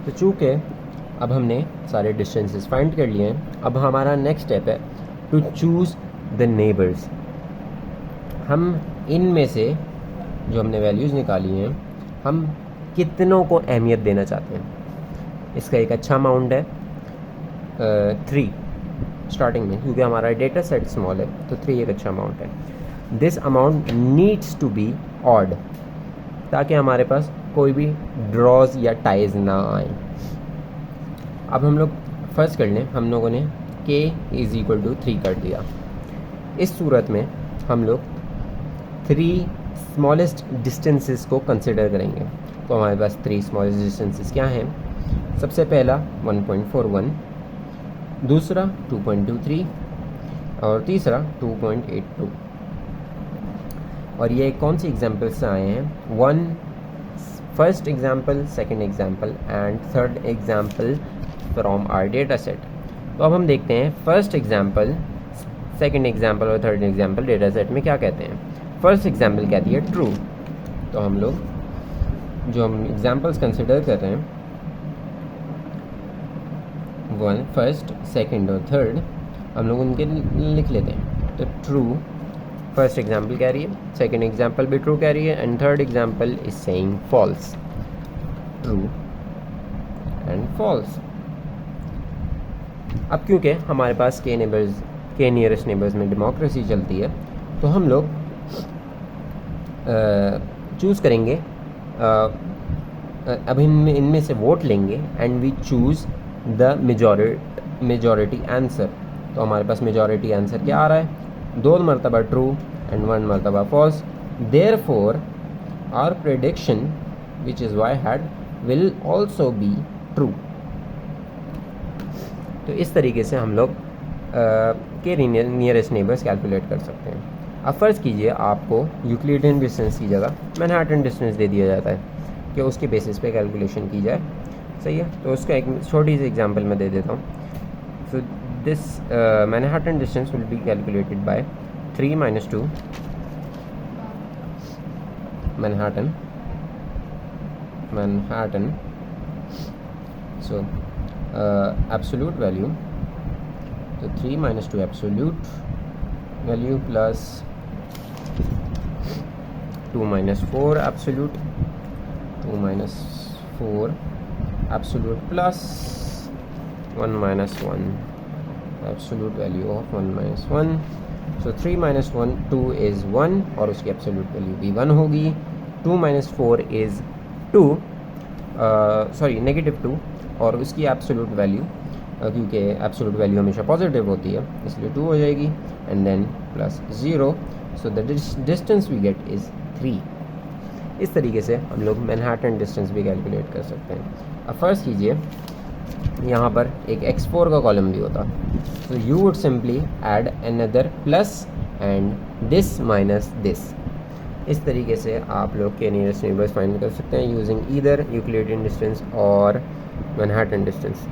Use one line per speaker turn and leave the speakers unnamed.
तो चूँकि अब हमने सारे डिस्टेंसेस फाइंड कर लिए हैं, अब हमारा नेक्स्ट स्टेप है टू चूज़ द नेबर्स। हम इनमें से जो हमने वैल्यूज़ निकाली हैं, हम कितनों को अहमियत देना चाहते हैं। इसका एक अच्छा अमाउंट है 3 स्टार्टिंग में, क्योंकि हमारा डेटा सेट स्मॉल है, तो 3 एक अच्छा अमाउंट है। This amount needs to be odd, ताकि हमारे पास कोई भी ड्रॉज या टाइज ना आए। अब हम लोग फर्स्ट कर लें, हम लोगों ने k इज़ इक्वल टू 3 कर दिया। इस सूरत में हम लोग 3 स्मॉलेस्ट डिस्टेंसेस को कंसिडर करेंगे। तो हमारे पास 3 स्मॉलेस्ट डिस्टेंसेस क्या हैं? सबसे पहला 1.41, दूसरा 2.23 और तीसरा 2.82। और ये कौन सी एग्जाम्पल से आए हैं? First example, second example and third example from our data set. तो अब हम देखते हैं फर्स्ट एग्जाम्पल, सेकेंड एग्जाम्पल और थर्ड एग्जाम्पल डेटा सेट में क्या कहते हैं। फर्स्ट एग्जाम्पल कहती है ट्रू। तो हम लोग जो हम एग्जाम्पल्स कंसिडर कर रहे हैं, फर्स्ट, सेकेंड और थर्ड, हम लोग उनके लिख लेते हैं। तो ट्रू फर्स्ट एग्जाम्पल कह रही है, सेकेंड एग्जाम्पल भी ट्रू कह रही है, and third example is saying false. True and false. अब क्योंकि हमारे पास के नियरेस्ट नेबर्स में डेमोक्रेसी चलती है, तो हम लोग चूज़ करेंगे, अब इनमें से वोट लेंगे and we choose the majority answer. तो हमारे पास मेजॉरिटी आंसर क्या आ रहा है? 2 मरतबा ट्रू एंड 1 मरतबा false. Therefore our prediction which is y hat will also be true. तो इस तरीके से हम लोग के नियरेस्ट नेबर्स कैलकुलेट कर सकते हैं। अब फ़र्ज़ कीजिए आपको यूक्लिडियन डिस्टेंस की जगह मैनहट्टन डिस्टेंस दे दिया जाता है कि उसके बेसिस पे कैलकुलेशन की जाए। सही है, तो उसका एक छोटी सी एग्जांपल मैं दे देता हूँ। So this Manhattan distance will be calculated by 3 - 2 Manhattan. So absolute value, तो 3 - 2 absolute value plus 2 - 4 absolute, 2 - 4 absolute plus 1 - 1 absolute value of 1 - 1। So 3 - 1 2 is 1 और उसकी एब्सोल्यूट वैल्यू भी 1 होगी। 2 - 4 इज़ 2, -2, और उसकी एब्सोल्यूट वैल्यू, क्योंकि एब्सोल्यूट वैल्यू हमेशा पॉजिटिव होती है, इसलिए 2 हो जाएगी, and then plus 0। So the distance we get is 3। इस तरीके से हम लोग मैनहट्टन डिस्टेंस भी कैलकुलेट कर सकते हैं। अब फर्स्ट कीजिए यहाँ पर एक x4 का कॉलम भी होता, तो you would simply add another plus and this minus this. इस तरीके से आप लोग के नियरेस्ट नेबर्स फाइंड कर सकते हैं यूजिंग ईदर यूक्लिडियन डिस्टेंस और मैनहट्टन डिस्टेंस।